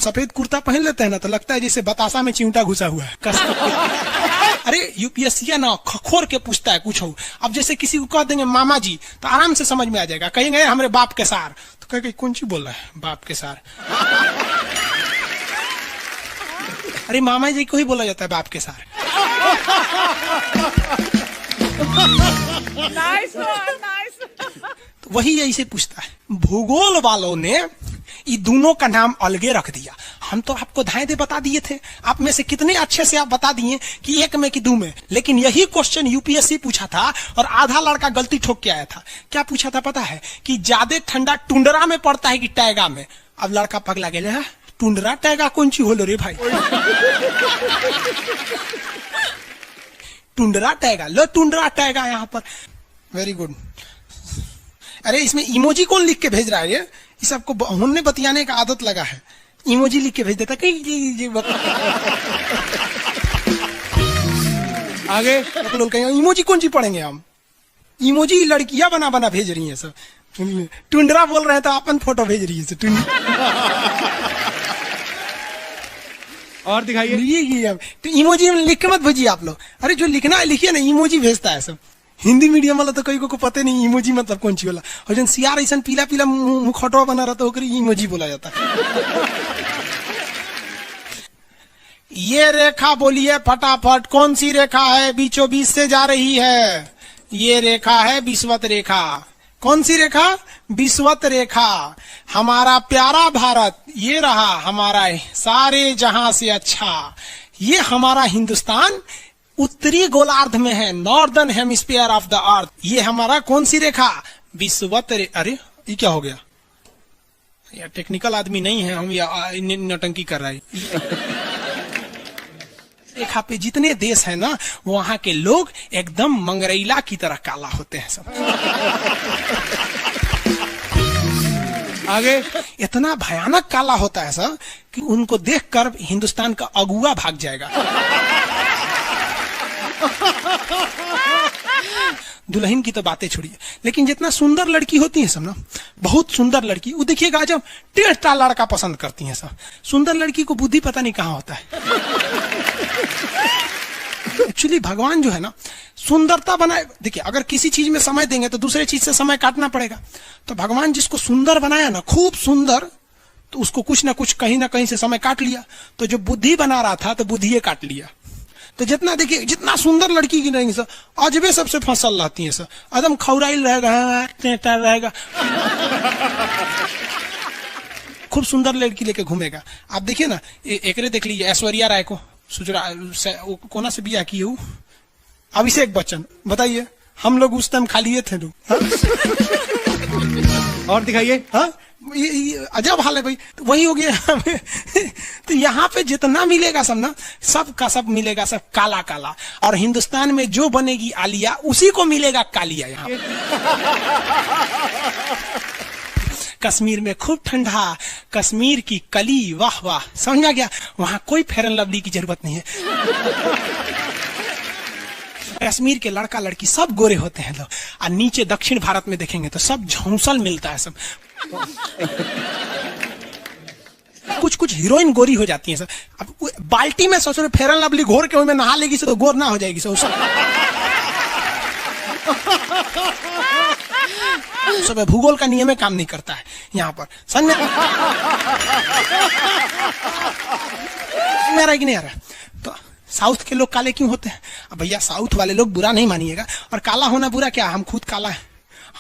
सफेद कुर्ता पहन लेते हैं ना तो लगता है जैसे बतासा में चिमटा घुसा हुआ है। अरे यूपीएससी ना खखोर के पूछता है कुछ हो। अब जैसे किसी को कह देंगे मामा जी तो आराम से समझ में आ जाएगा। कहेंगे हमारे बाप के सार तो कहेंगे कौन सी बोल रहा है बाप के सार। अरे मामा जी को ही बोला जाता है बाप के सार। तो वही ऐसे पूछता है। भूगोल वालों ने ये दोनों का नाम अलगे रख दिया। हम तो आपको धाए दे बता दिए थे, आप में से कितने अच्छे से आप बता दिए कि एक में कि दो में। लेकिन यही क्वेश्चन यूपीएससी पूछा था और आधा लड़का गलती ठोक के आया था। क्या पूछा था पता है कि ज्यादा ठंडा टुंडरा में पड़ता है कि टैगा में। अब लड़का पगला गया, टुंडरा टैगा कौन सी होलो रे भाई। टुंडरा टैगा, लो टुंडरा टैगा यहाँ पर। Very good. अरे इसमें इमोजी कौन लिख के भेज रहा है? ये सबको हमने बतियाने का आदत लगा है, इमोजी लिख के भेज देता कहीं आगे लोग कहेंगे इमोजी कौन सी पढ़ेंगे हम। इमोजी लड़कियां बना बना भेज रही हैं सब। टुंडरा बोल रहे हैं तो अपन फोटो भेज रही है। और दिखाइए। ये तो इमोजी लिख के मत भेजिए आप लोग। अरे जो लिखना है लिखिए ना, इमोजी भेजता है सब। हिंदी मीडियम वाला तो कई को पता नहीं इमोजी मतलब कौन सी वाला। और जन सियार ऐसा पीला पीला मुखौटवा बना रहा तो इमोजी बोला जाता है। ये रेखा बोलिए फटाफट, कौन सी रेखा है बीचों बीच से जा रही है? ये रेखा है विषुवत रेखा। कौन सी रेखा? विषुवत रेखा। हमारा प्यारा भारत ये रहा हमारा सारे जहां से अच्छा। ये हमारा हिंदुस्तान उत्तरी गोलार्ध में है, northern hemisphere of the earth. ये हमारा कौन सी रेखा? विषुवत रेखा। अरे ये क्या हो गया यार, टेक्निकल आदमी नहीं है हम, या नौटंकी कर रहा है। रेखा पे जितने देश है ना वहां के लोग एकदम मंगरैला की तरह काला होते हैं सब। आगे इतना भयानक काला होता है सब कि उनको देखकर हिंदुस्तान का अगुआ भाग जाएगा। दुल्हन की तो बातें छोड़िए, लेकिन जितना सुंदर लड़की होती है सब ना, बहुत सुंदर लड़की, वो देखिएगा जब टेढ़ा लड़का पसंद करती है सब। सुंदर लड़की को बुद्धि पता नहीं कहाँ होता है। एक्चुअली भगवान जो है ना सुंदरता बनाए। देखिए अगर किसी चीज में समय देंगे तो दूसरे चीज से समय काटना पड़ेगा। तो भगवान जिसको सुंदर बनाया ना, खूब सुंदर, तो उसको कुछ ना कुछ कहीं ना कहीं से समय काट लिया। तो जो बुद्धि बना रहा था तो बुद्धि काट लिया। तो जितना देखिए जितना सुंदर लड़की की रहेंगी सर, अजबे सबसे फसल रहती है सर, एकदम खौराइल रहेगा, खूब सुंदर लड़की लेके घूमेगा। आप देखिए ना, एकरे देख लीजिए ऐश्वर्या राय को, कोना से बिया की है, अभिषेक बच्चन। बताइए हम लोग उस टाइम खाली थे लोग। और दिखाइए। हाँ अजब हाल है भाई। तो वही हो गया। तो यहाँ पे जितना मिलेगा सब ना, सब का सब मिलेगा सब काला काला। और हिंदुस्तान में जो बनेगी आलिया उसी को मिलेगा कालिया। यहाँ कश्मीर में खूब ठंडा, कश्मीर की कली, वाह वाह, समझ आ गया। वहां कोई फेयर एंड लवली की जरूरत नहीं है। कश्मीर के लड़का लड़की सब गोरे होते हैं लोग। और नीचे दक्षिण भारत में देखेंगे तो सब झौंसल मिलता है सब। कुछ कुछ हीरोइन गोरी हो जाती है सर। अब बाल्टी में सोचो फेयर एंड लवली घोर के में नहा लेगी तो गोर ना हो जाएगी सर। सब भूगोल का नियम काम नहीं करता है यहाँ पर, समझ में आ रहा है कि नहीं आ रहा? तो साउथ के लोग काले क्यों होते हैं? अब भैया साउथ वाले लोग बुरा नहीं मानिएगा, और काला होना बुरा क्या, हम खुद काला है,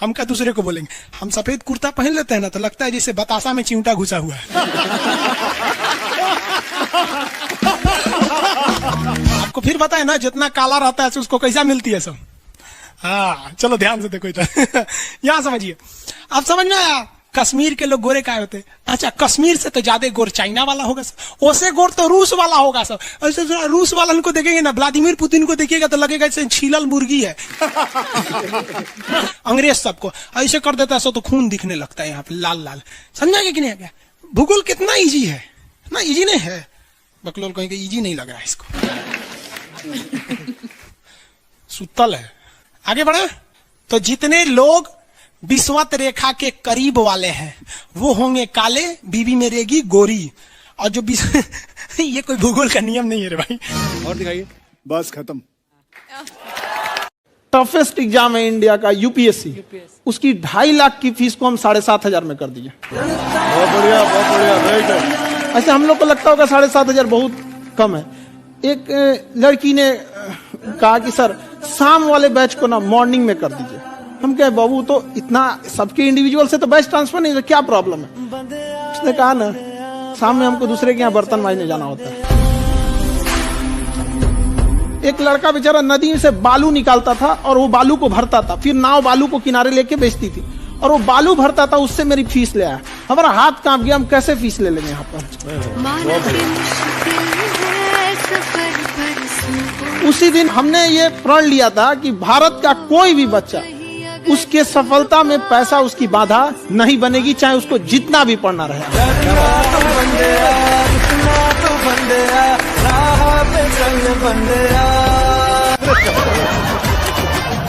हम क्या दूसरे को बोलेंगे? हम सफेद कुर्ता पहन लेते हैं ना तो लगता है जैसे बतासा में चिमटा घुसा हुआ है। आपको फिर बताए ना जितना काला रहता है उसको कैसा मिलती है सब। हाँ चलो ध्यान से देखो यहाँ समझिए। आप समझ में आया कश्मीर के लोग गोरे काय होते हैं? अच्छा कश्मीर से तो ज्यादा गोर चाइना वाला होगा सर, ओसे गोर तो रूस वाला होगा सर। ऐसे रूस वाला को देखेंगे ना, व्लादिमीर पुतिन को देखिएगा तो लगेगा जैसे छीलल मुर्गी है। अंग्रेज सबको ऐसे कर देता है सो तो खून दिखने लगता है यहाँ पे लाल लाल। समझा कि नहीं? भूगोल कितना इजी है ना? इजी नहीं है, बकलोल कहेंगे इजी नहीं लग रहा है इसको। सुतल है। आगे बढ़े तो जितने लोग विषुवत रेखा के करीब वाले हैं वो होंगे काले, बीवी में रहेगी गोरी। और जो ये कोई भूगोल का नियम नहीं है रे भाई। और दिखाइए। बस खत्म। टफेस्ट एग्जाम है इंडिया का यूपीएससी, उसकी 2.5 लाख की फीस को हम 7,500 में कर दिए। बहुत बढ़िया, बहुत बढ़िया, वेरी गुड। ऐसे हम लोग को लगता होगा 7,500 बहुत कम है। एक लड़की ने कहा कि सर शाम वाले बैच को ना मॉर्निंग में कर दीजिए। हम कहे बाबू तो इतना सबके इंडिविजुअल से तो बैच ट्रांसफर नहीं है, क्या प्रॉब्लम है? उसने कहा ना शाम में हमको दूसरे के यहाँ बर्तन मांजने जाना होता है। एक लड़का बेचारा नदी से बालू निकालता था और वो बालू को भरता था, फिर नाव बालू को किनारे लेके बेचती थी और वो बालू भरता था, उससे मेरी फीस ले आया। हमारा हाथ कांप गया, हम कैसे फीस ले लेंगे यहाँ पर। उसी दिन हमने ये प्रण लिया था कि भारत का कोई भी बच्चा उसके सफलता में पैसा उसकी बाधा नहीं बनेगी, चाहे उसको जितना भी पढ़ना रहे।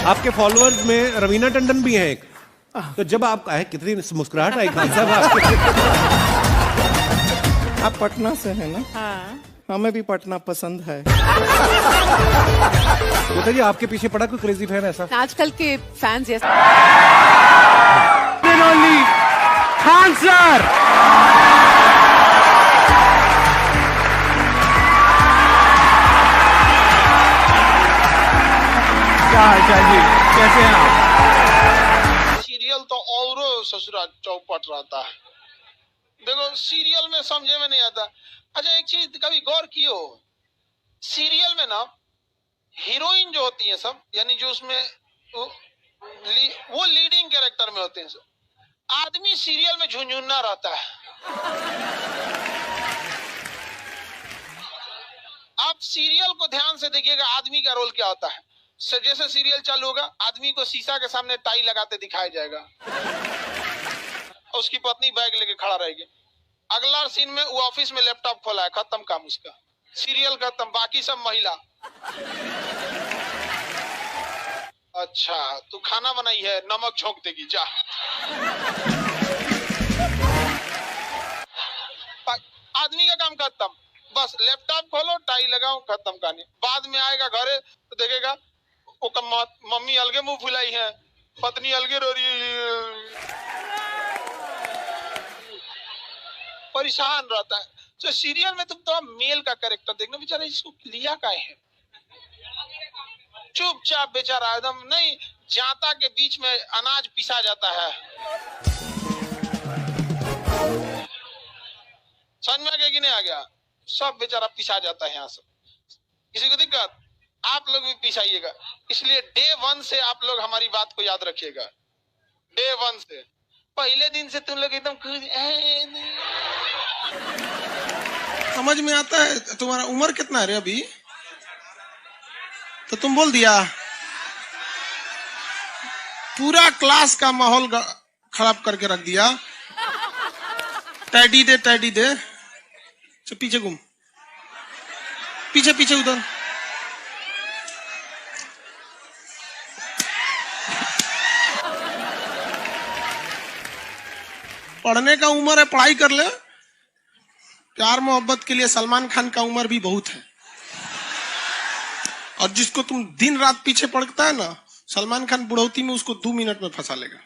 आपके फॉलोअर्स में रवीना टंडन भी हैं एक, तो जब आप आए कितनी मुस्कुराहट आई खान साहब आपके। आप पटना से हैं ना? हाँ। हमें भी पटना पसंद है। बताइए आपके पीछे पड़ा कोई क्रेजी फैन ऐसा? आजकल के फैंस ये खान सर। क्या हालचाल जी, कैसे हैं आप? सीरियल तो और ससुरा चौपट रहता है। देखो सीरियल में समझे में नहीं आता। अच्छा एक चीज कभी गौर कियो, सीरियल में ना हीरोइन जो होती है सब, यानी जो उसमें वो लीडिंग कैरेक्टर में होते हैं सब, आदमी सीरियल में झुंझुन्ना रहता है। आप सीरियल को ध्यान से देखिएगा, आदमी का रोल क्या होता है। जैसे सीरियल चालू होगा, आदमी को शीशा के सामने टाई लगाते दिखाया जाएगा, उसकी पत्नी बैग लेके खड़ा रहेगी। अगला सीन में वो ऑफिस में लैपटॉप खोला है, खत्म काम उसका, सीरियल खत्म, बाकी सब महिला। अच्छा तू खाना बनाई है, नमक झोंक देगी जा। आदमी का काम खत्म, बस लैपटॉप खोलो, टाई लगाओ, खत्म कहानी। बाद में आएगा घरे तो देखेगा वो मम्मी अलगे मुंह फुलाई है, पत्नी अलगे रो रही है, परेशान रहता है। तो सीरियल में तुम तो मेल का कैरेक्टर देखना, बेचारा इसको लिया क्या है, चुपचाप बेचारा एकदम नहीं जाता के बीच में अनाज पिसा जाता है। समझ में आ गया कि नहीं आ गया? सब बेचारा पिसा जाता है यहाँ से। किसी को दिक्कत? आप लोग भी पिसाइएगा। इसलिए डे 1 से आप लोग हमारी बात को याद रखिएगा। डे 1 से पहले दिन से तुम लोग एकदम समझ में आता है। तुम्हारा उम्र कितना है रे अभी? तो तुम बोल दिया। पूरा क्लास का माहौल खराब करके रख दिया। टैडी दे, टैडी दे। चल पीछे घूम, पीछे पीछे उधर। पढ़ने का उम्र है, पढ़ाई कर ले। प्यार मोहब्बत के लिए सलमान खान का उम्र भी बहुत है। और जिसको तुम दिन रात पीछे पड़ता है ना, सलमान खान बुढ़ौती में उसको 2 मिनट में फंसा लेगा।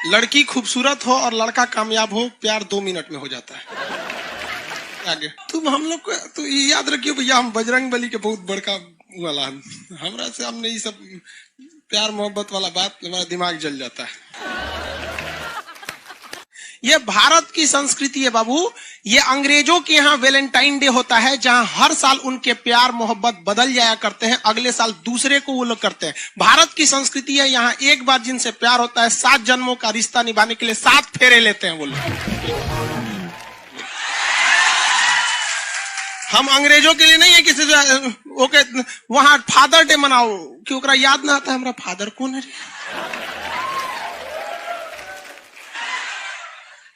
लड़की खूबसूरत हो और लड़का कामयाब हो, प्यार 2 मिनट में हो जाता है। आगे तुम हम लोग को तो याद रखियो भैया, हम बजरंग बली के बहुत बड़का वाला, हमरा से हमने ये सब प्यार मोहब्बत वाला बात, हमारा दिमाग जल जाता है। ये भारत की संस्कृति है बाबू। ये अंग्रेजों के यहाँ वैलेंटाइन डे होता है, जहां हर साल उनके प्यार मोहब्बत बदल जाया करते हैं, अगले साल दूसरे को वो लोग करते हैं। भारत की संस्कृति है, यहाँ एक बार जिनसे प्यार होता है 7 जन्मों का रिश्ता निभाने के लिए 7 फेरे लेते हैं वो लोग। हम अंग्रेजों के लिए नहीं है किसी ओके वहां फादर डे मनाओ कि ओकरा याद ना आता है हमारा फादर कौन है।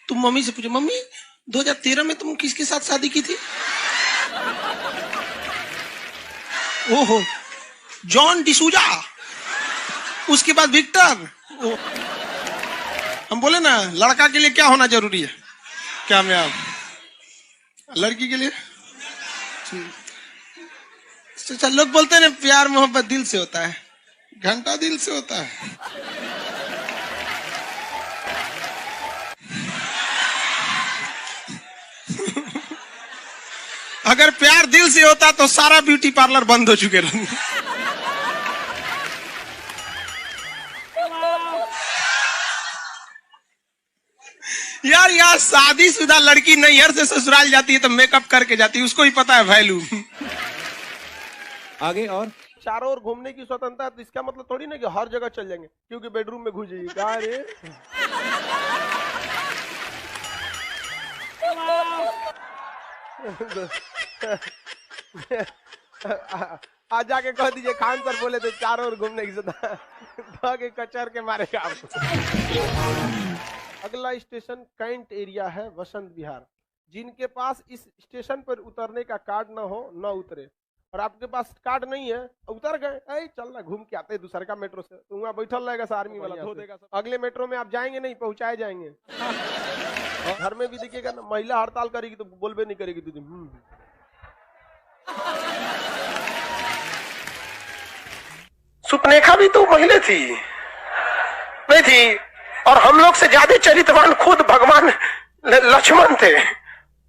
तुम मम्मी से पूछो, मम्मी 2013 में तुम किसके साथ शादी की थी? ओहो जॉन डिसूजा, उसके बाद विक्टर। हम बोले ना लड़का के लिए क्या होना जरूरी है, क्या मैं आप लड़की के लिए अच्छा, लोग बोलते हैं ना प्यार मोहब्बत दिल से होता है, घंटा दिल से होता है। अगर प्यार दिल से होता तो सारा ब्यूटी पार्लर बंद हो चुके रहते। यार यार शादीशुदा लड़की नैहर से ससुराल जाती है तो मेकअप करके जाती है, उसको ही पता है वैल्यू। आगे और चारों ओर घूमने की स्वतंत्रता है, तो इसका मतलब थोड़ी ना कि हर जगह चल जाएंगे क्योंकि बेडरूम में घुस जाइए। कहा रे आज जाके कह दीजिए खान सर बोले थे चारों ओर घूमने की स्वतंत्रता, के कचर के मारेगा आपको। अगला स्टेशन कैंट एरिया है, वसंत विहार। जिनके पास इस स्टेशन पर उतरने का कार्ड ना हो न उतरे, और आपके पास कार्ड नहीं है उतर गए, चल ना घूम के आते दूसरे का मेट्रो से, तो वहाँ बैठल रहेगा आर्मी वाला धो देगा सब। अगले मेट्रो में आप जाएंगे नहीं, पहुंचाए जाएंगे। घर में भी देखिएगा ना, महिला हड़ताल करेगी तो बोलबे नहीं करेगी तुझे। सुपनेखा भी तो महिला थी, नहीं थी? और हम लोग से ज्यादा चरित्रवान खुद भगवान लक्ष्मण थे।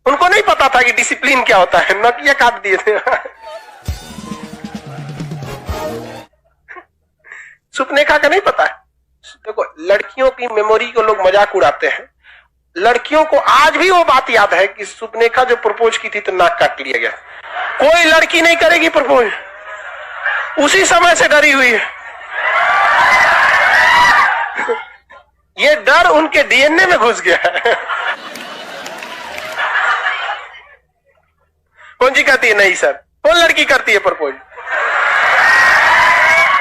उनको नहीं पता था कि डिसिप्लिन क्या होता है, नकिया काट दिए थे। सुपनेखा का नहीं पता है। देखो लड़कियों की मेमोरी को लोग मजाक उड़ाते हैं, लड़कियों को आज भी वो बात याद है कि सुपनेखा जो प्रपोज की थी तो नाक काट लिया गया। कोई लड़की नहीं करेगी प्रपोज, उसी समय से डरी हुई है। ये डर उनके डीएनए में घुस गया है। कौन जी कहती है नहीं सर, कौन लड़की करती है प्रपोज?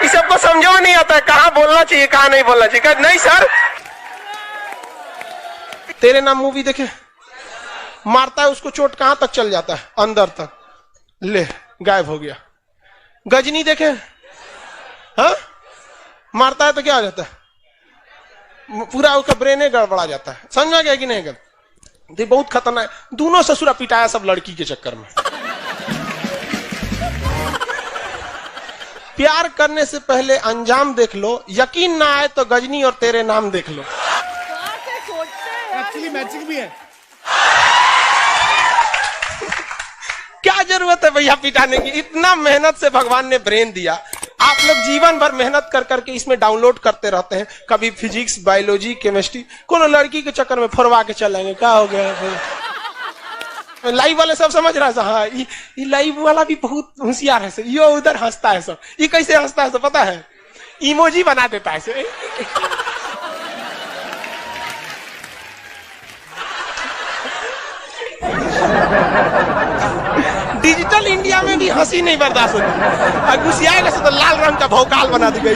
इस सबको समझो नहीं आता है कहां बोलना चाहिए कहां नहीं बोलना चाहिए। नहीं सर, तेरे नाम मूवी देखे, मारता है उसको चोट कहां तक चल जाता है, अंदर तक, ले गायब हो गया। गजनी देखे, हाँ मारता है तो क्या हो जाता है, पूरा उसका ब्रेन गड़बड़ा जाता है। समझ में गया कि नहीं? गया बहुत खतरनाक। दोनों ससुरा पिटाया सब लड़की के चक्कर में। प्यार करने से पहले अंजाम देख लो, यकीन ना आए तो गजनी और तेरे नाम देख लो। एक्चुअली मैचिंग भी है। क्या जरूरत है भैया पिटाने की? इतना मेहनत से भगवान ने ब्रेन दिया, आप लोग जीवन भर मेहनत कर करके इसमें डाउनलोड करते रहते हैं, कभी फिजिक्स, बायोलॉजी, केमिस्ट्री। कोनो लड़की के चक्कर में फरवा के चलेंगे, क्या हो गया? लाइव वाले सब समझ रहा है, हाँ ये लाइव वाला भी बहुत होशियार है सर, ये उधर हंसता है सब। ये कैसे हंसता है सब पता है? इमोजी बना देता है सर। डिजिटल इंडिया में भी हंसी नहीं बर्दाश्त होती, घुसियाएगा तो लाल रंग का भौकाल बना दी गई।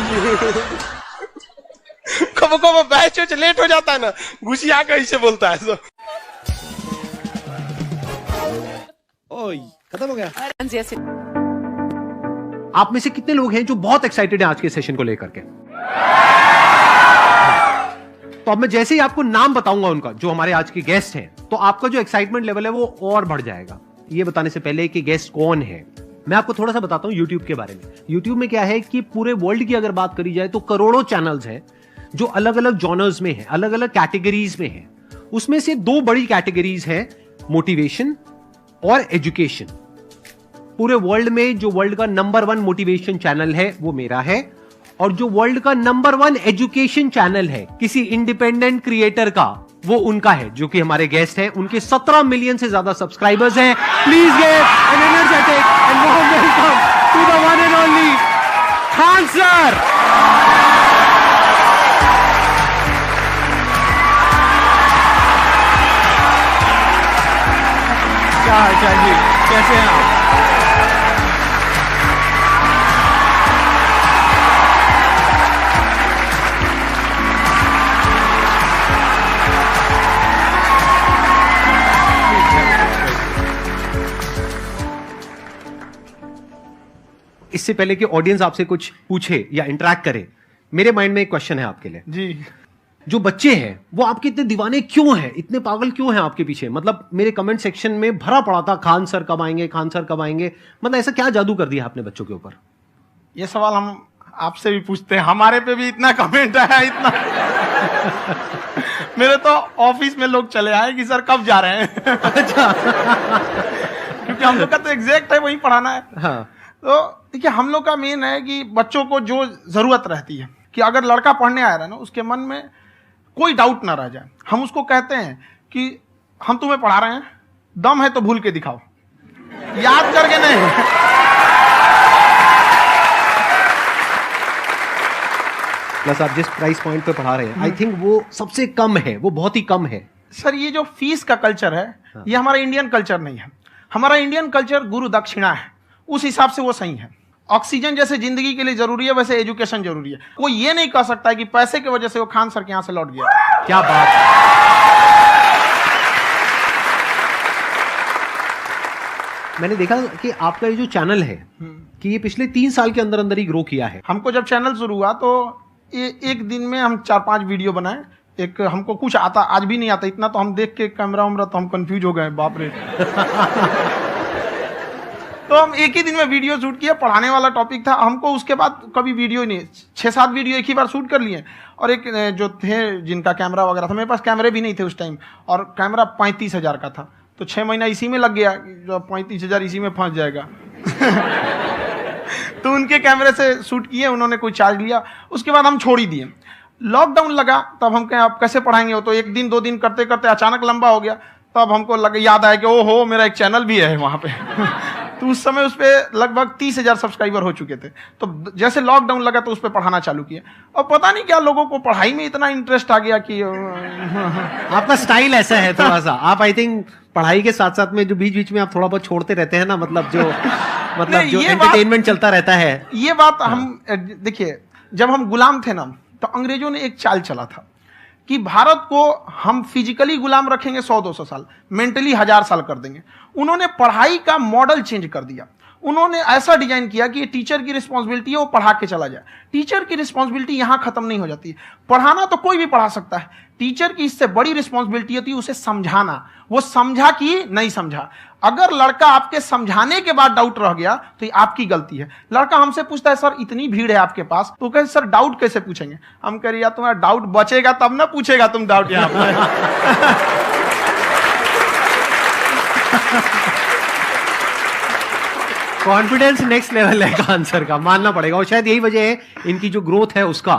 कबो कबो बैच लेट हो जाता है ना, घुसिया कैसे बोलता है सब। ओए खत्म हो गया। आप में से कितने लोग हैं जो बहुत एक्साइटेड हैं आज के सेशन को लेकर के? तो अब मैं जैसे ही आपको नाम बताऊंगा उनका, जो हमारे आज के गेस्ट हैं, तो आपका जो एक्साइटमेंट लेवल है वो और बढ़ जाएगा। ये बताने से पहले कि गेस्ट कौन है, मैं आपको थोड़ा सा बताता हूं यूट्यूब के बारे में। यूट्यूब में क्या है कि पूरे वर्ल्ड की अगर बात करी जाए तो करोड़ों चैनल्स हैं जो अलग अलग जॉनर्स में हैं, अलग अलग कैटेगरीज में हैं। उसमें से दो बड़ी कैटेगरीज हैं, मोटिवेशन और एजुकेशन। पूरे वर्ल्ड में जो वर्ल्ड का नंबर 1 मोटिवेशन चैनल है वो मेरा है, और जो वर्ल्ड का नंबर 1 एजुकेशन चैनल है किसी इंडिपेंडेंट क्रिएटर का, वो उनका है, जो कि हमारे गेस्ट हैं। उनके 17 मिलियन से ज्यादा सब्सक्राइबर्स हैं। Please give an energetic and warm welcome to the one and only Khan sir. क्या हाल चाल जी, कैसे हैं आप? इससे पहले कि ऑडियंस आपसे कुछ पूछे या इंटरेक्ट करे, मेरे माइंड में एक क्वेश्चन है आपके लिए जी। जो बच्चे हैं वो आपके इतने दीवाने क्यों हैं, इतने पागल क्यों हैं आपके पीछे? मतलब मेरे कमेंट सेक्शन में भरा पड़ा था खान सर कब आएंगे, खान सर कब आएंगे। मतलब ऐसा क्या जादू कर दिया आपने बच्चों के ऊपर? ये सवाल हम आपसे भी पूछते हैं, हमारे पे भी इतना कमेंट आया, इतना मेरे तो ऑफिस में लोग चले आए कि सर कब जा रहे हैं। अच्छा। क्योंकि हम लोग का तो एग्जैक्ट है वही पढ़ाना है। हाँ। तो देखिए हम लोग का मेन है कि बच्चों को जो जरूरत रहती है कि अगर लड़का पढ़ने आ रहा है ना, उसके मन में कोई डाउट ना रह जाए। हम उसको कहते हैं कि हम तुम्हें पढ़ा रहे हैं, दम है तो भूल के दिखाओ, याद करके नहीं। प्लस आप जिस प्राइस पॉइंट पे पढ़ा रहे हैं, आई थिंक वो सबसे कम है, वो बहुत ही कम है। सर ये जो फीस का कल्चर है, ये हमारा इंडियन कल्चर नहीं है। हमारा इंडियन कल्चर गुरु दक्षिणा है, उस हिसाब से वो सही है। ऑक्सीजन जैसे जिंदगी के लिए जरूरी है, वैसे एजुकेशन जरूरी है। कोई ये नहीं कह सकता है कि पैसे की वजह से वो खान सर के यहां से लौट गया। क्या बात है। मैंने देखा कि आपका ये जो चैनल है कि ये पिछले 3 साल के अंदर अंदर ही ग्रो किया है। हमको जब चैनल शुरू हुआ तो एक दिन में हम 4-5 वीडियो बनाए। एक हमको कुछ आता, आज भी नहीं आता इतना, तो हम देख के कैमरा उमरा तो हम कंफ्यूज हो गए, बाप रे। तो हम एक ही दिन में वीडियो शूट किया, पढ़ाने वाला टॉपिक था हमको। उसके बाद कभी वीडियो ही नहीं, 6-7 वीडियो एक ही बार शूट कर लिए। और एक जो थे जिनका कैमरा वगैरह था, मेरे पास कैमरे भी नहीं थे उस टाइम, और कैमरा 35,000 का था, तो 6 महीना इसी में लग गया, जो 35,000 इसी में फंस जाएगा। तो उनके कैमरे से शूट किए, उन्होंने कोई चार्ज लिया, उसके बाद हम छोड़ ही दिए। लॉकडाउन लगा, तब हम कहें आप कैसे पढ़ाएंगे, वो तो 1 दिन 2 दिन करते करते अचानक लंबा हो गया। तब हमको याद आया कि ओहो मेरा एक चैनल भी है वहां पे। तो उस समय उस पर लगभग 30,000 सब्सक्राइबर हो चुके थे। तो जैसे लॉकडाउन लगा तो उस पर पढ़ाना चालू किया, और पता नहीं क्या लोगों को पढ़ाई में इतना इंटरेस्ट आ गया कि आपका स्टाइल ऐसा है थोड़ा सा। आप आई थिंक पढ़ाई के साथ साथ में जो बीच बीच में आप थोड़ा बहुत छोड़ते रहते हैं ना, मतलब जो एंटरटेनमेंट चलता रहता है। ये बात हम देखिए, जब हम गुलाम थे ना, तो अंग्रेजों ने एक चाल चला था कि भारत को हम फिजिकली गुलाम रखेंगे 100-200 साल, मेंटली 1000 साल कर देंगे। उन्होंने पढ़ाई का मॉडल चेंज कर दिया। उन्होंने ऐसा डिजाइन किया कि टीचर की रिस्पॉन्सिबिलिटी है वो पढ़ा के चला जाए। टीचर की रिस्पॉन्सिबिलिटी यहां खत्म नहीं हो जाती है। पढ़ाना तो कोई भी पढ़ा सकता है, टीचर की इससे बड़ी रिस्पॉन्सिबिलिटी होती है उसे समझाना। वो समझा कि नहीं समझा। अगर लड़का आपके समझाने के बाद डाउट रह गया तो ये आपकी गलती है। लड़का हमसे पूछता है सर इतनी भीड़ है आपके पास, तो कहते सर डाउट कैसे पूछेंगे? हम कह रहे यार तुम्हारा डाउट बचेगा तब ना पूछेगा तुम डाउट यहां पर। कॉन्फिडेंस नेक्स्ट लेवल है खान सर का, मानना पड़ेगा। और शायद यही वजह है इनकी जो ग्रोथ है उसका।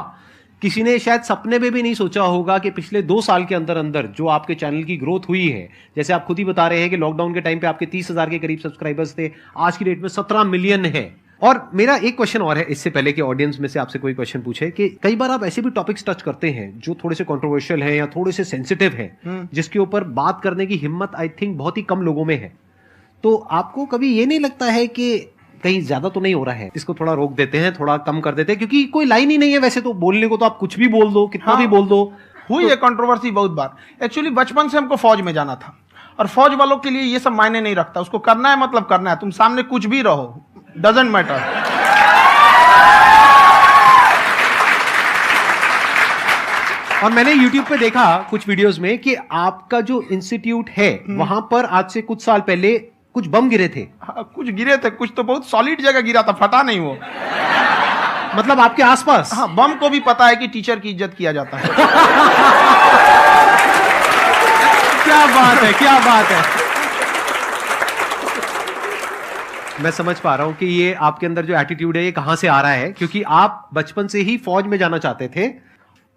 किसी ने शायद सपने में भी नहीं सोचा होगा कि पिछले 2 साल के अंदर अंदर जो आपके चैनल की ग्रोथ हुई है, जैसे आप खुद ही बता रहे हैं कि लॉकडाउन के टाइम पे आपके 30,000 के करीब सब्सक्राइबर्स थे, आज की डेट में 17 मिलियन है। और मेरा एक क्वेश्चन और है, इससे पहले कि ऑडियंस में से आपसे कोई क्वेश्चन पूछे, कि कई बार आप ऐसे भी टॉपिक्स टच करते हैं जो थोड़े से कंट्रोवर्शियल है या थोड़े से सेंसिटिव है, जिसके ऊपर बात करने की हिम्मत आई थिंक बहुत ही कम लोगों में है। तो आपको कभी ये नहीं लगता है कि कहीं ज्यादा तो नहीं हो रहा है, इसको थोड़ा रोक देते हैं, थोड़ा कम कर देते हैं? क्योंकि कोई लाइन ही नहीं है वैसे तो बोलने को, तो आप कुछ भी बोल दो, कितना भी बोल दो। हुई है कंट्रोवर्सी बहुत बार। एक्चुअली बचपन से हमको फौज में जाना था, और फौज वालों के लिए ये सब मायने नहीं रखता। उसको करना है मतलब करना है, तुम सामने कुछ भी रहो, डजंट मैटर। और मैंने YouTube पे देखा कुछ वीडियोस में कि आपका जो इंस्टीट्यूट है वहां पर आज से कुछ साल पहले कुछ बम गिरे थे। हाँ, कुछ गिरे थे, कुछ तो बहुत सॉलिड जगह गिरा था, फटा नहीं वो। मतलब आपके आसपास? हाँ, बम को भी पता है कि टीचर की इज्जत किया जाता है। क्या बात है, क्या बात है। मैं समझ पा रहा हूं कि ये आपके अंदर जो एटीट्यूड है ये कहां से आ रहा है, क्योंकि आप बचपन से ही फौज में जाना चाहते थे,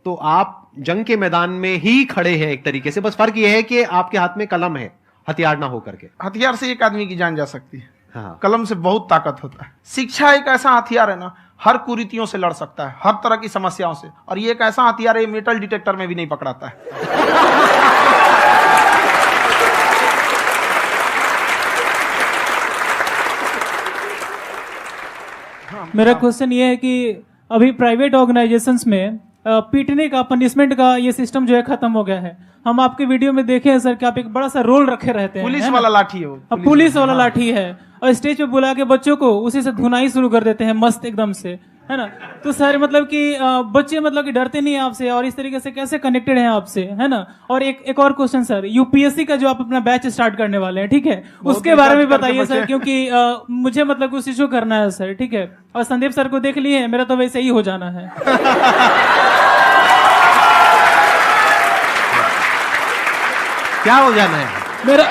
तो आप जंग के मैदान में ही खड़े हैं एक तरीके से। बस फर्क ये है कि आपके हाथ में कलम है, हथियार ना होकर के। हथियार से एक आदमी की जान जा सकती है, हाँ। कलम से बहुत ताकत होता है। शिक्षा एक ऐसा हथियार है ना, हर कुरीतियों से लड़ सकता है, हर तरह की समस्याओं से। और ये एक ऐसा हथियार है, मेटल डिटेक्टर में भी नहीं पकड़ाता है। मेरा क्वेश्चन ये है कि अभी प्राइवेट ऑर्गेनाइजेशंस में पीटने का, पनिशमेंट का ये सिस्टम जो है खत्म हो गया है। हम आपके वीडियो में देखे हैं सर कि आप एक बड़ा सा रोल रखे रहते हैं, पुलिस वाला लाठी है वो, पुलिस वाला लाठी है, और स्टेज पे बुला के बच्चों को उसी से धुनाई शुरू कर देते हैं मस्त एकदम से। है ना। तो सर मतलब कि बच्चे मतलब कि डरते नहीं हैं आपसे और इस तरीके से कैसे कनेक्टेड हैं आपसे, है ना। और एक और क्वेश्चन सर, यूपीएससी का जो आप अपना बैच स्टार्ट करने वाले हैं, ठीक है, उसके बारे में बताइए सर, क्योंकि मुझे मतलब कुछ इशू करना है सर, ठीक है। और संदीप सर को देख लिए, मेरा तो वैसे ही हो जाना है। क्या हो जाना है? मेरा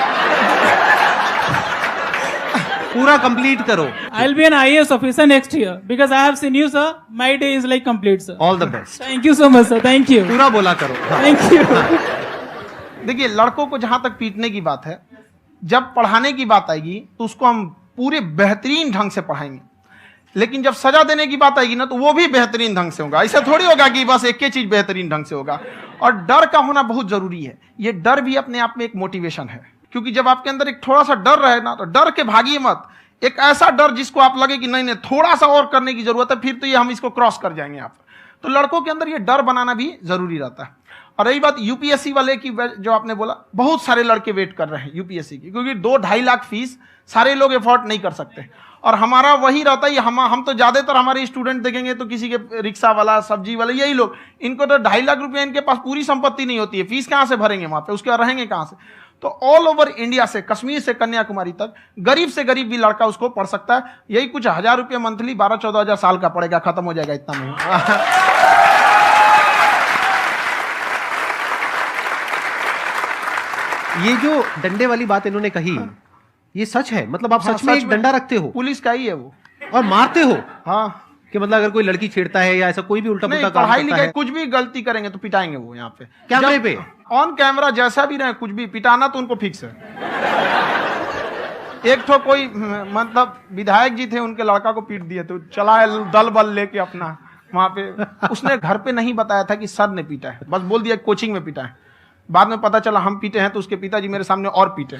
पूरा कंप्लीट करो। I'll be an IAS officer next year because I have seen you, sir. My day is like complete, sir. All the best. Thank you so much, sir. Thank you. पूरा बोला करो। Thank you. देखिए, लड़कों को जहां तक पीटने की बात है, जब पढ़ाने की बात आएगी तो उसको हम पूरे बेहतरीन ढंग से पढ़ाएंगे, लेकिन जब सजा देने की बात आएगी ना तो वो भी बेहतरीन ढंग से होगा। ऐसा थोड़ी होगा कि बस एक ही चीज बेहतरीन ढंग से होगा। और डर का होना बहुत जरूरी है। ये डर भी अपने आप में एक मोटिवेशन है, क्योंकि जब आपके अंदर एक थोड़ा सा डर रहे ना तो डर के भागिए मत। एक ऐसा डर जिसको आप लगे कि नहीं नहीं थोड़ा सा और करने की जरूरत है, फिर तो ये हम इसको क्रॉस कर जाएंगे यहाँ पर। तो लड़कों के अंदर ये डर बनाना भी जरूरी रहता है। और रही बात यूपीएससी वाले की, जो आपने बोला, बहुत सारे लड़के वेट कर रहे हैं यूपीएससी की, क्योंकि 2-2.5 लाख फीस सारे लोग एफोर्ड नहीं कर सकते। और हमारा वही रहता है, हम तो ज्यादातर हमारे स्टूडेंट देखेंगे तो किसी के रिक्शा वाला, सब्जी वाला, यही लोग, इनको तो 2.5 लाख रुपया इनके पास पूरी संपत्ति नहीं होती है, फीस कहां से भरेंगे वहां पे, उसके बाद रहेंगे कहां से। तो ऑल ओवर इंडिया से, कश्मीर से कन्याकुमारी तक, गरीब से गरीब भी लड़का उसको पढ़ सकता है। यही कुछ 1000 रुपये मंथली, 12-14 हजार साल का पड़ेगा, खत्म हो जाएगा इतना में। ये जो डंडे वाली बात इन्होंने कही, ये सच है? मतलब आप सच में एक डंडा रखते हो? पुलिस का ही है वो। और मारते हो? हाँ, कि मतलब अगर कोई लड़की छेड़ता है या ऐसा कोई भी उल्टा पुल्टा काम पढ़ाई करता लिखाई है, कुछ भी गलती करेंगे तो पिटाएंगे वो यहाँ पे, कैमरे पे, ऑन कैमरा, जैसा भी रहे, कुछ भी पिटाना तो उनको फिक्स है। एक तो कोई मतलब विधायक जी थे, उनके लड़का को पीट दिए, तो चला है दल बल लेके अपना वहां पे। उसने घर पे नहीं बताया था कि सर ने पीटा है, बस बोल दिया कोचिंग में पीटा है। बाद में पता चला हम पीटे हैं, तो उसके पिताजी मेरे सामने और पीटे।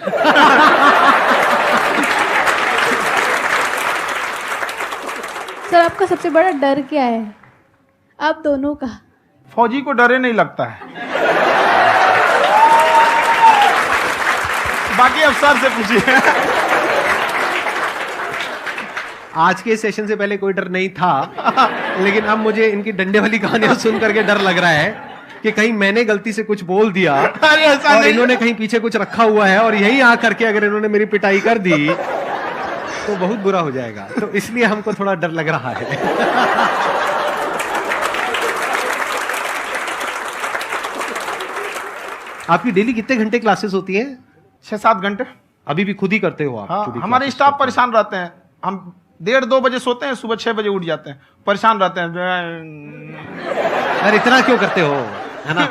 सर आपका सबसे बड़ा डर क्या है, आप दोनों का? फौजी को डरे नहीं लगता है, बाकी अफसर से पूछिए। आज के सेशन से पहले कोई डर नहीं था, लेकिन अब मुझे इनकी डंडे वाली कहानियां सुन करके डर लग रहा है कि कहीं मैंने गलती से कुछ बोल दिया और इन्होंने कहीं पीछे कुछ रखा हुआ है और यही आ करके अगर इन्होंने मेरी पिटाई कर दी तो बहुत बुरा हो जाएगा। तो इसलिए हमको थोड़ा डर लग रहा है। आपकी डेली कितने घंटे क्लासेस होती हैं? 6-7 घंटे। अभी भी खुद ही करते हो आप? हाँ, हमारे स्टाफ परेशान रहते हैं। हम 1:30-2 बजे सोते हैं, सुबह 6 बजे उठ जाते हैं, परेशान रहते हैं। यार इतना क्यों करते हो, है ना?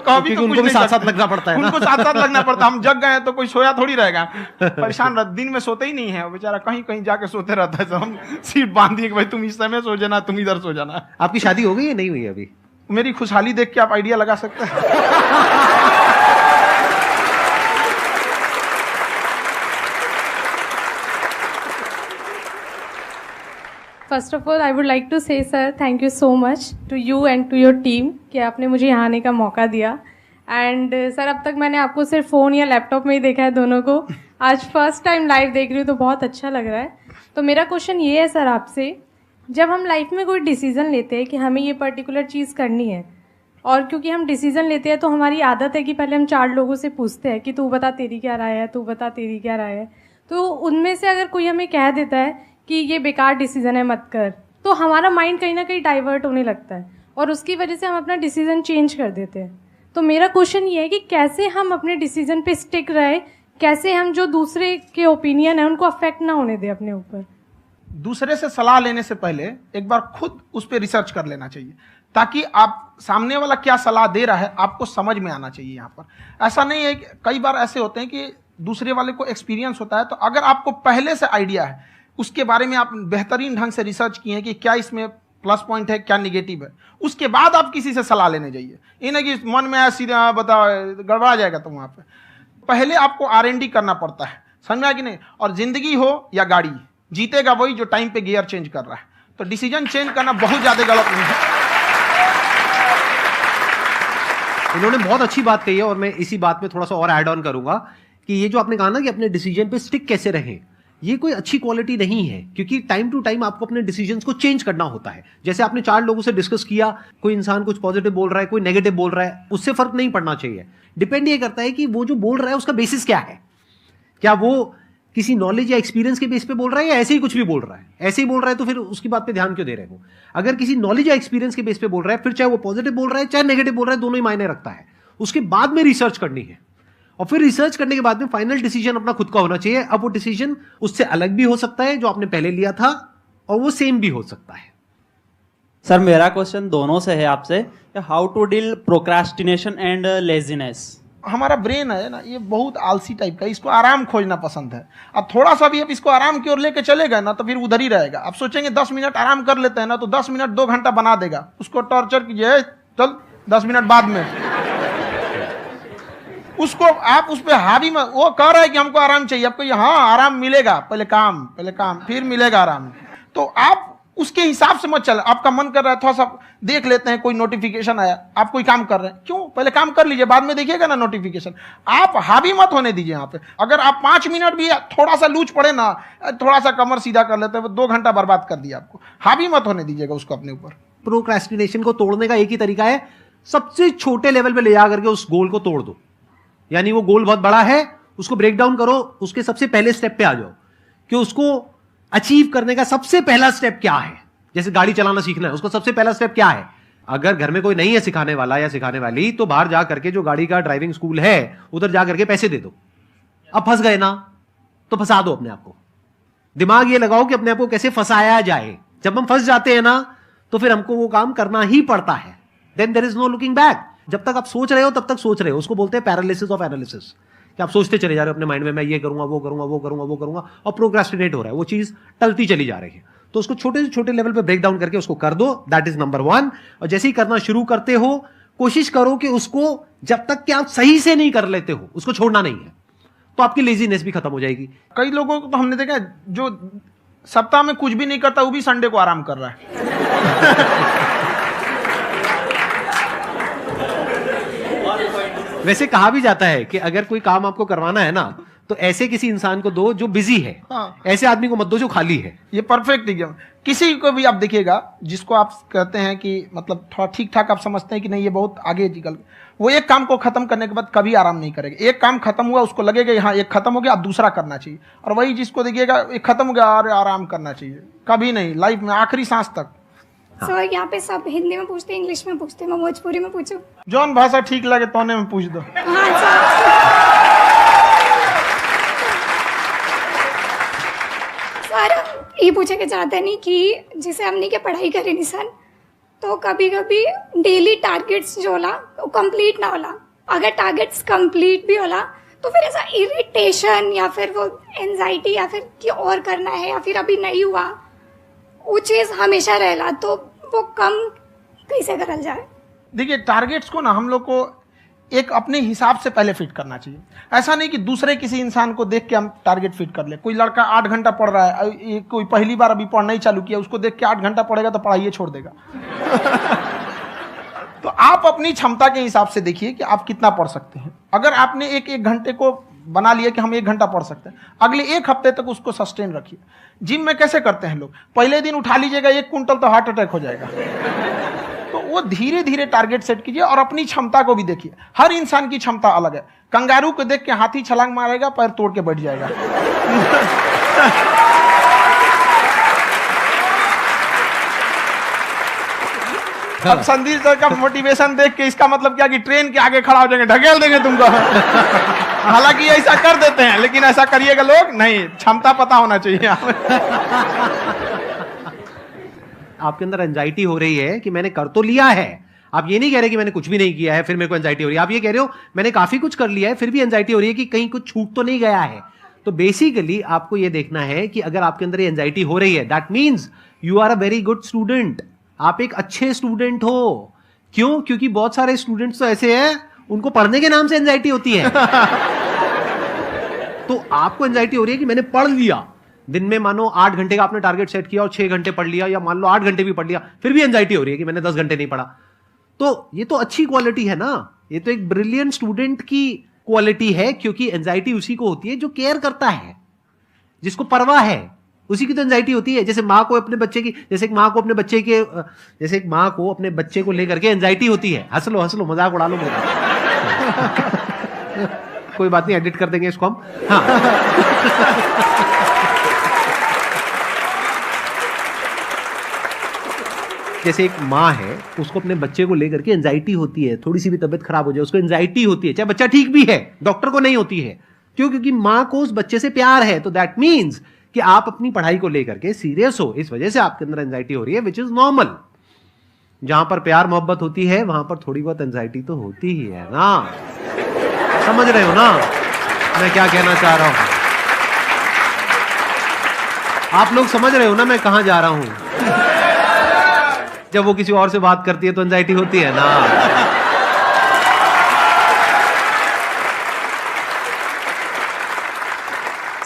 कभी तो उनको भी साथ साथ लगना पड़ता है ना? उनको साथ साथ लगना पड़ता है। हम जग गए तो कोई सोया थोड़ी रहेगा, परेशान रहते, दिन में सोते ही नहीं है बेचारा, कहीं कहीं जाके सोते रहता है। तो हम सीट बांध दिए कि भाई तुम इस समय सो जाना, तुम इधर सो जाना। आपकी शादी हो गई या नहीं हुई अभी? मेरी खुशहाली देख के आप आइडिया लगा सकते हैं। First of all I would like to say sir thank you so much to you and to your team कि आपने मुझे यहाँ आने का मौका दिया। एंड सर अब तक मैंने आपको सिर्फ फ़ोन या लैपटॉप में ही देखा है दोनों को, आज फर्स्ट टाइम लाइव देख रही हूँ तो बहुत अच्छा लग रहा है। तो मेरा क्वेश्चन ये है सर आपसे, जब हम लाइफ में कोई डिसीज़न लेते हैं कि हमें ये पर्टिकुलर चीज़ करनी है, और क्योंकि हम डिसीज़न लेते हैं तो हमारी आदत है कि पहले हम 4 लोगों से पूछते हैं कि तू बता तेरी क्या राय है, तू बता तेरी क्या राय है। तो उनमें से अगर कोई हमें कह देता है कि ये बेकार डिसीजन है मत कर, तो हमारा माइंड कहीं ना कहीं डाइवर्ट होने लगता है और उसकी वजह से हम अपना डिसीजन चेंज कर देते हैं। तो मेरा क्वेश्चन ये है कि कैसे हम अपने डिसीजन पे स्टिक रहे, कैसे हम जो दूसरे के ओपिनियन है उनको अफेक्ट ना होने दें अपने ऊपर। दूसरे से सलाह लेने से पहले एक बार खुद उस पर रिसर्च कर लेना चाहिए, ताकि आप सामने वाला क्या सलाह दे रहा है आपको समझ में आना चाहिए। यहाँ पर ऐसा नहीं है कि कई बार ऐसे होते हैं कि दूसरे वाले को एक्सपीरियंस होता है, तो अगर आपको पहले से आइडिया है, उसके बारे में आप बेहतरीन ढंग से रिसर्च किए हैं कि क्या इसमें प्लस पॉइंट है क्या निगेटिव है, उसके बाद आप किसी से सलाह लेने जाइए। ये नहीं कि मन में सीधा बताओ गड़बड़ा जाएगा। तो वहाँ पे पहले आपको R&D करना पड़ता है, समझ में आया कि नहीं। और जिंदगी हो या गाड़ी, जीतेगा वही जो टाइम पे गियर चेंज कर रहा है। तो डिसीजन चेंज करना बहुत ज्यादा गलत नहीं है। इन्होंने बहुत अच्छी बात कही है और मैं इसी बात में थोड़ा सा और ऐड ऑन करूंगा कि ये जो आपने कहा ना कि अपने डिसीजन पे स्टिक कैसे रहें, ये कोई अच्छी क्वालिटी नहीं है, क्योंकि टाइम टू टाइम आपको अपने डिसीजंस को चेंज करना होता है। जैसे आपने 4 लोगों से डिस्कस किया, कोई इंसान कुछ पॉजिटिव बोल रहा है, कोई नेगेटिव बोल रहा है, उससे फर्क नहीं पड़ना चाहिए। डिपेंड ये करता है कि वो जो बोल रहा है उसका बेसिस क्या है। क्या वो किसी नॉलेज या एक्सपीरियंस के बेस पे बोल रहा है या ऐसे ही कुछ भी बोल रहा है? ऐसे ही बोल रहा है तो फिर उसकी बात पे ध्यान क्यों दे रहे हो? अगर किसी नॉलेज या एक्सपीरियंस के बेस पे बोल रहा है, फिर चाहे वो पॉजिटिव बोल रहा है चाहे नेगेटिव बोल रहा है, दोनों ही मायने रखता है। उसके बाद में रिसर्च करनी है, और फिर रिसर्च करने के बाद में फाइनल डिसीजन अपना खुद का होना चाहिए। अब वो डिसीजन उससे अलग भी हो सकता है जो आपने पहले लिया था, और वो सेम भी हो सकता है। सर मेरा क्वेश्चन दोनों से है आपसे, how to deal procrastination and laziness. हमारा ब्रेन है ना, ये बहुत आलसी टाइप का, इसको आराम खोजना पसंद है। अब थोड़ा सा भी अब इसको आराम की ओर लेके चले गए ना तो फिर उधर ही रहेगा। आप सोचेंगे 10 मिनट आराम कर लेते हैं ना, तो 10 मिनट 2 घंटा बना देगा। उसको टॉर्चर कीजिए, चल 10 मिनट बाद में, उसको आप उस पर हावी में, वो कह रहा है कि हमको आराम चाहिए, आपको हाँ आराम मिलेगा, पहले काम फिर मिलेगा आराम। तो आप उसके हिसाब से मत चल। आपका मन कर रहा है थोड़ा सा देख लेते हैं, कोई नोटिफिकेशन आया, आप कोई काम कर रहे हैं, क्यों पहले काम कर लीजिए, बाद में देखिएगा ना नोटिफिकेशन। आप हावी मत होने दीजिए यहाँ पे। अगर आप 5 मिनट भी थोड़ा सा लूज पड़े ना, थोड़ा सा कमर सीधा कर लेते हैं, 2 घंटा बर्बाद कर दिया आपको। हावी मत होने दीजिएगा उसको अपने ऊपर। प्रोक्रेस्टिनेशन को तोड़ने का एक ही तरीका है, सबसे छोटे लेवल पे ले जा करके उस गोल को तोड़ दो। यानी वो गोल बहुत बड़ा है, उसको ब्रेक डाउन करो, उसके सबसे पहले स्टेप पे आ जाओ कि उसको अचीव करने का सबसे पहला स्टेप क्या है। जैसे गाड़ी चलाना सीखना है, उसको सबसे पहला स्टेप क्या है। अगर घर में कोई नहीं है सिखाने वाला या सिखाने वाली, तो बाहर जा करके जो गाड़ी का ड्राइविंग स्कूल है उधर जा करके पैसे दे दो। अब फंस गए ना तो फंसा दो अपने आप को। दिमाग ये लगाओ कि अपने आप को कैसे फंसाया जाए। जब हम फंस जाते हैं ना तो फिर हमको वो काम करना ही पड़ता है। Then there is no looking back. जब तक आप सोच रहे हो तब तक सोच रहे हो, उसको बोलते हैं पैरालिसिस ऑफ एनालिसिस, कि आप सोचते चले जा रहे हो अपने माइंड में, मैं ये करूंगा वो करूंगा वो करूंगा वो करूंगा, और प्रोक्रेस्टिनेट हो रहा है, वो चीज टलती चली जा रही है। तो उसको छोटे से छोटे लेवल पे ब्रेक डाउन करके उसको कर दो, दैट इज नंबर 1। और जैसे ही करना शुरू करते हो, कोशिश करो कि उसको जब तक कि आप सही से नहीं कर लेते हो, उसको छोड़ना नहीं है, तो आपकी लेजीनेस भी खत्म हो जाएगी। कई लोगों को तो हमने देखा है जो सप्ताह में कुछ भी नहीं करता, वो भी संडे को आराम कर रहा है। वैसे कहा भी जाता है कि अगर कोई काम आपको करवाना है ना, तो ऐसे किसी इंसान को दो जो बिजी है। हाँ। ऐसे आदमी को मत दो जो खाली है। ये परफेक्ट एग्जाम। किसी को भी आप देखिएगा जिसको आप कहते हैं कि मतलब थोड़ा ठीक ठाक आप समझते हैं कि नहीं ये बहुत आगे निकल, वो एक काम को खत्म करने के बाद कभी आराम नहीं करेगा। एक काम खत्म हुआ उसको लगेगा हाँ एक खत्म हो गया, अब दूसरा करना चाहिए। और वही जिसको देखिएगा एक खत्म हो गया, अरे आराम करना चाहिए, कभी नहीं, लाइफ में आखिरी सांस तक। सर यहाँ पे सब हिंदी में पूछते, इंग्लिश में पूछते, मैं भोजपुरी में पूछूं? जौन भाषा ठीक लगे तोने में पूछ दो। हाँ सर। सर ये पूछे के चाहते नहीं कि जैसे हमने के पढ़ाई करी निशान, तो कभी कभी डेली टारगेट्स जो होला वो कंप्लीट ना होला। अगर टारगेट्स कंप्लीट भी होला तो फिर ऐसा इरिटेशन या फिर वो एंजाइटी या फिर कि और करना है या फिर अभी नहीं हुआ, वो चीज हमेशा रहेला, तो वो कम कैसे करल जाए? देखिए टारगेट्स को ना हम लोग को एक अपने हिसाब से पहले फिट करना चाहिए। ऐसा नहीं कि दूसरे किसी इंसान को देख के हम टारगेट फिट कर ले। कोई लड़का 8 घंटा पढ़ रहा है, कोई पहली बार अभी पढ़ना ही चालू किया, उसको देख के 8 घंटा पढ़ेगा तो पढ़ाई छोड़ देगा। तो आप अपनी क्षमता के हिसाब से देखिए कि आप कितना पढ़ सकते हैं। अगर आपने एक घंटे को बना लिया कि हम 1 घंटा पढ़ सकते हैं, अगले 1 हफ्ते तक उसको सस्टेन रखिए। जिम में कैसे करते हैं लोग, पहले दिन उठा लीजिएगा 1 क्विंटल तो हार्ट अटैक हो जाएगा। तो वो धीरे धीरे टारगेट सेट कीजिए और अपनी क्षमता को भी देखिए। हर इंसान की क्षमता अलग है। कंगारू को देख के हाथी छलांग मारेगा, पैर तोड़ के बैठ जाएगा। अब संदीप सर का मोटिवेशन देख के इसका मतलब क्या कि ट्रेन के आगे खड़ा हो जाएंगे, ढकेल देंगे तुमको। हालांकि ऐसा कर देते हैं, लेकिन ऐसा करिएगा लोग नहीं, क्षमता पता होना चाहिए। आपके अंदर एंजाइटी हो रही है कि मैंने कर तो लिया है। आप ये नहीं कह रहे कि मैंने कुछ भी नहीं किया है फिर मेरे को एंजाइटी हो रही है। आप ये कह रहे हो मैंने काफी कुछ कर लिया है फिर भी एंजाइटी हो रही है कि कहीं कुछ छूट तो नहीं गया है। तो बेसिकली आपको ये देखना है कि अगर आपके अंदर ये एंजाइटी हो रही है, that means you are a very good student. आप एक अच्छे स्टूडेंट हो। क्यों? क्योंकि बहुत सारे स्टूडेंट्स तो ऐसे हैं उनको पढ़ने के नाम से एंजाइटी होती है। तो आपको एंजाइटी हो रही है कि मैंने पढ़ लिया, दिन में मानो 8 घंटे का आपने टारगेट सेट किया और 6 घंटे पढ़ लिया, या मान लो 8 घंटे भी पढ़ लिया, फिर भी एंजाइटी हो रही है कि मैंने 10 घंटे नहीं पढ़ा। तो ये तो अच्छी क्वालिटी है ना, ये तो एक ब्रिलियंट स्टूडेंट की क्वालिटी है, क्योंकि एंजाइटी उसी को होती है जो केयर करता है। जिसको परवाह है उसी की तो एंजाइटी होती है। जैसे माँ को अपने बच्चे की, जैसे एक माँ को अपने बच्चे को लेकर के एंजाइटी होती है। हंस लो मजाक उड़ा लो मेरा। कोई बात नहीं, एडिट कर देंगे इसको हम। हाँ जैसे एक माँ है, उसको अपने बच्चे को लेकर के एंजाइटी होती है, थोड़ी सी भी तबीयत खराब हो जाए उसको एंजाइटी होती है, चाहे बच्चा ठीक भी है, डॉक्टर को नहीं होती है। क्यों? क्योंकि माँ को उस बच्चे से प्यार है। तो दैट मीन्स कि आप अपनी पढ़ाई को लेकर के सीरियस हो, इस वजह से आपके अंदर एंजाइटी हो रही है, विच इज नॉर्मल। जहां पर प्यार मोहब्बत होती है वहां पर थोड़ी बहुत एंजाइटी तो होती ही है ना। समझ रहे हो ना मैं क्या कहना चाह रहा हूं? आप लोग समझ रहे हो ना मैं कहां जा रहा हूं? जब वो किसी और से बात करती है तो एंजाइटी होती है ना।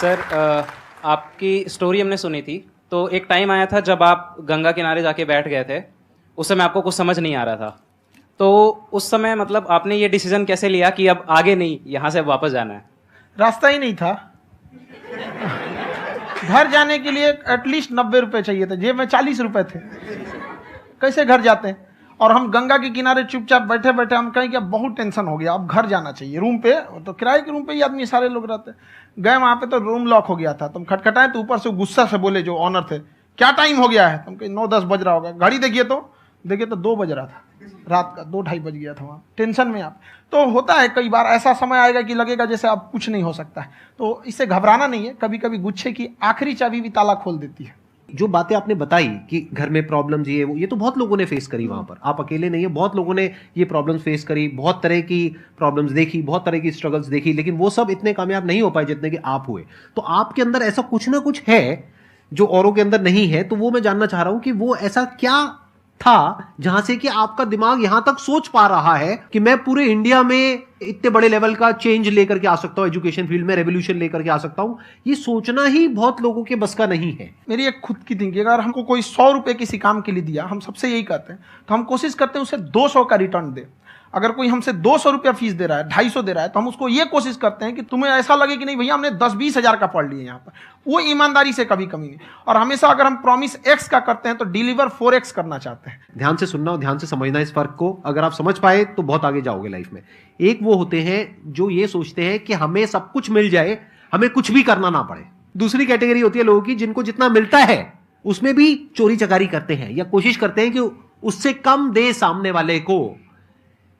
सर आपकी स्टोरी हमने सुनी थी, तो एक टाइम आया था जब आप गंगा किनारे जाके बैठ गए थे, उस समय आपको कुछ समझ नहीं आ रहा था। तो उस समय मतलब आपने ये डिसीजन कैसे लिया कि अब आगे नहीं, यहां से वापस जाना है? रास्ता ही नहीं था। घर जाने के लिए एटलीस्ट 90 रुपए चाहिए थे, जेब में 40 रुपए थे। कैसे घर जाते हैं? और हम गंगा के किनारे चुपचाप बैठे बैठे हम कहें कि अब बहुत टेंशन हो गया, अब घर जाना चाहिए। रूम पे तो किराए के रूम पे ही आदमी सारे लोग रहते। गए वहां पे तो रूम लॉक हो गया था। तुम खटखटाए तो ऊपर से गुस्सा से बोले जो ऑनर थे, क्या टाइम हो गया है? तुम कहे 9-10 बज रहा होगा। घड़ी देखिए तो 2 बज रहा था रात का, 2-2:30 बज गया था। वहाँ टेंशन में आप तो होता है, कई बार ऐसा समय आएगा कि लगेगा जैसे अब कुछ नहीं हो सकता है। तो इससे घबराना नहीं है। कभी कभी गुच्छे की आखिरी चाबी भी ताला खोल देती है। जो बातें आपने बताई कि घर में प्रॉब्लम्स ये तो बहुत लोगों ने फेस करी वहां पर। आप अकेले नहीं है, बहुत लोगों ने ये प्रॉब्लम्स फेस करी, बहुत तरह की प्रॉब्लम्स देखी, बहुत तरह की स्ट्रगल्स देखी, लेकिन वो सब इतने कामयाब नहीं हो पाए जितने कि आप हुए। तो आपके अंदर ऐसा कुछ ना कुछ है जो औरों के अंदर नहीं है। तो वो मैं जानना चाह रहा हूं कि वो ऐसा क्या था जहां से कि आपका दिमाग यहां तक सोच पा रहा है कि मैं पूरे इंडिया में इतने बड़े लेवल का चेंज लेकर के आ सकता हूं, एजुकेशन फील्ड में रेवोल्यूशन लेकर के आ सकता हूं। ये सोचना ही बहुत लोगों के बस का नहीं है। मेरी एक खुद की थिंकिंग, अगर हमको कोई 100 रुपए किसी काम के लिए दिया, हम सबसे यही कहते हैं, तो हम कोशिश करते हैं उसे 200 का रिटर्न दे। अगर कोई हमसे 200 रुपया फीस दे रहा है, 250 दे रहा है, तो हम उसको ये कोशिश करते हैं कि तुम्हें ऐसा लगे कि नहीं भैया हमने 10-20 हजार का पढ़ लिया यहाँ पर। वो ईमानदारी से कभी कमी नहीं। और हमेशा अगर हम प्रॉमिस X का करते हैं तो डिलीवर 4X करना चाहते हैं। ध्यान से सुनना और ध्यान से समझना इस फर्क को। अगर आप समझ पाए तो बहुत आगे जाओगे लाइफ में। एक वो होते हैं जो ये सोचते हैं कि हमें सब कुछ मिल जाए, हमें कुछ भी करना ना पड़े। दूसरी कैटेगरी होती है लोगों की जिनको जितना मिलता है उसमें भी चोरी चकारी करते हैं या कोशिश करते हैं कि उससे कम दे सामने वाले को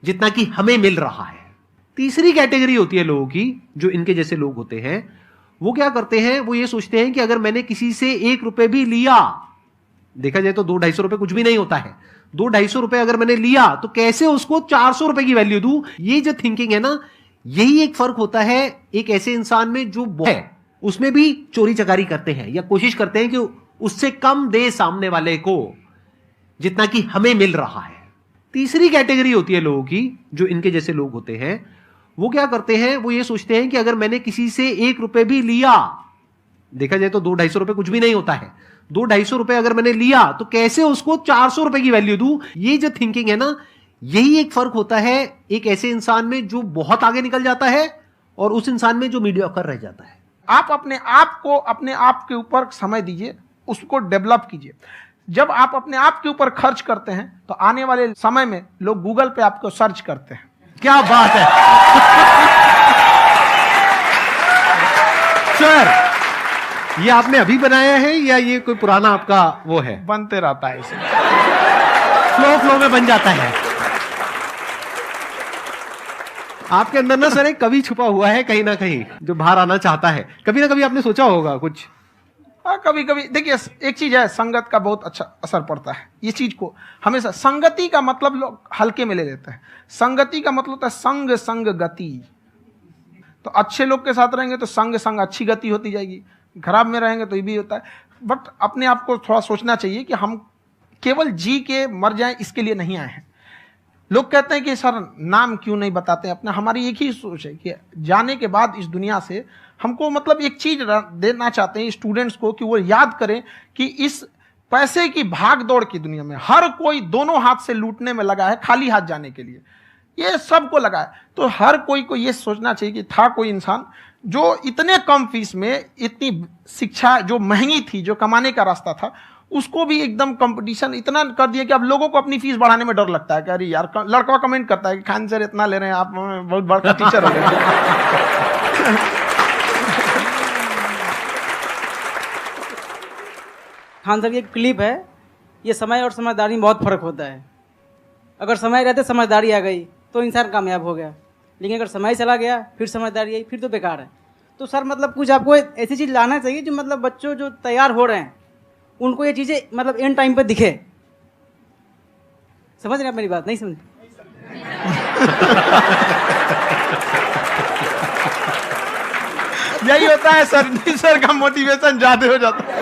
जितना कि हमें मिल रहा है। तीसरी कैटेगरी होती है लोगों की जो इनके जैसे लोग होते हैं। वो क्या करते हैं? वो ये सोचते हैं कि अगर मैंने किसी से 1 रुपए भी लिया, देखा जाए तो 200-250 रुपए कुछ भी नहीं होता है, 200-250 रुपए अगर मैंने लिया तो कैसे उसको 400 रुपए की वैल्यू दूं। ये जो थिंकिंग है ना, यही एक फर्क होता है एक ऐसे इंसान में जो है उसमें भी चोरी चकारी करते हैं या कोशिश करते हैं कि उससे कम दे सामने वाले को जितना कि हमें मिल रहा है। तीसरी कैटेगरी होती है लोगों की जो इनके जैसे लोग होते हैं। वो क्या करते हैं? वो ये सोचते हैं कि अगर मैंने किसी से 1 रुपए भी लिया, देखा जाए तो 200-250 रुपए कुछ भी नहीं होता है, 200-250 रुपए अगर मैंने लिया तो कैसे उसको 400 रुपए की वैल्यू दूं। ये जो थिंकिंग है ना, यही एक फर्क होता है एक ऐसे इंसान में जो बहुत आगे निकल जाता है और उस इंसान में जो मीडियोकर रह जाता है। आप अपने आप के ऊपर समय दीजिए, उसको डेवलप कीजिए। जब आप अपने आप के ऊपर खर्च करते हैं तो आने वाले समय में लोग गूगल पे आपको सर्च करते हैं। क्या बात है सर, ये आपने अभी बनाया है या ये कोई पुराना आपका वो है? बनते रहता है, इसे फ्लो में बन जाता है। आपके अंदर ना सर एक कवि छुपा हुआ है कहीं ना कहीं जो बाहर आना चाहता है। कभी ना कभी आपने सोचा होगा कुछ। हाँ, कभी कभी देखिए एक चीज है, संगत का बहुत अच्छा असर पड़ता है। ये चीज को हमेशा संगति का मतलब लोग हल्के में ले लेते हैं। संगति का मतलब होता है संग संग गति। तो अच्छे लोग के साथ रहेंगे तो संग संग अच्छी गति होती जाएगी, खराब में रहेंगे तो ये भी होता है। बट अपने आप को थोड़ा सोचना चाहिए कि हम केवल जी के मर जाएं इसके लिए नहीं आए हैं। लोग कहते हैं कि सर नाम क्यों नहीं बताते अपना। हमारी एक ही सोच है कि जाने के बाद इस दुनिया से हमको मतलब एक चीज देना चाहते हैं स्टूडेंट्स को कि वो याद करें कि इस पैसे की भाग दौड़ की दुनिया में हर कोई दोनों हाथ से लूटने में लगा है, खाली हाथ जाने के लिए ये सबको लगा है। तो हर कोई को ये सोचना चाहिए कि था कोई इंसान जो इतने कम फीस में इतनी शिक्षा जो महंगी थी, जो कमाने का रास्ता था, उसको भी एकदम कंपटीशन इतना कर दिया कि अब लोगों को अपनी फीस बढ़ाने में डर लगता है कि अरे यार, लड़का कमेंट करता है कि खान सर इतना ले रहे हैं, आप बहुत बड़ा टीचर हो गए। खान सर की एक क्लिप है, ये समय और समझदारी में बहुत फर्क होता है। अगर समय रहते समझदारी आ गई तो इंसान कामयाब हो गया, लेकिन अगर समय चला गया फिर समझदारी आई फिर तो बेकार है। तो सर मतलब कुछ आपको ऐसी चीज़ लाना चाहिए जो मतलब बच्चों जो तैयार हो रहे हैं उनको ये चीज़ें मतलब एंड टाइम पे दिखे। समझ रहे हैं आप मेरी बात? नहीं समझ? यही होता है सर, सर का मोटिवेशन ज्यादा हो जाता है।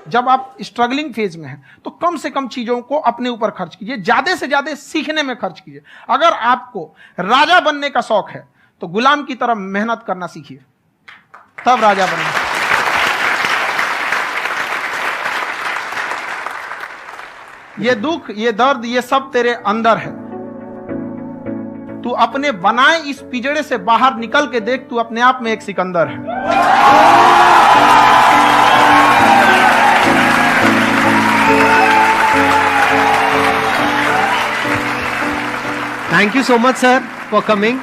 जब आप स्ट्रगलिंग फेज में हैं तो कम से कम चीजों को अपने ऊपर खर्च कीजिए, ज्यादा से ज्यादा सीखने में खर्च कीजिए। अगर आपको राजा बनने का शौक है तो गुलाम की तरह मेहनत करना सीखिए, तब राजा बनना। ये दुख, ये दर्द, ये सब तेरे अंदर है। तू अपने बनाए इस पिंजड़े से बाहर निकल के देख, तू अपने आप में एक सिकंदर है। Thank you so much, sir, for coming.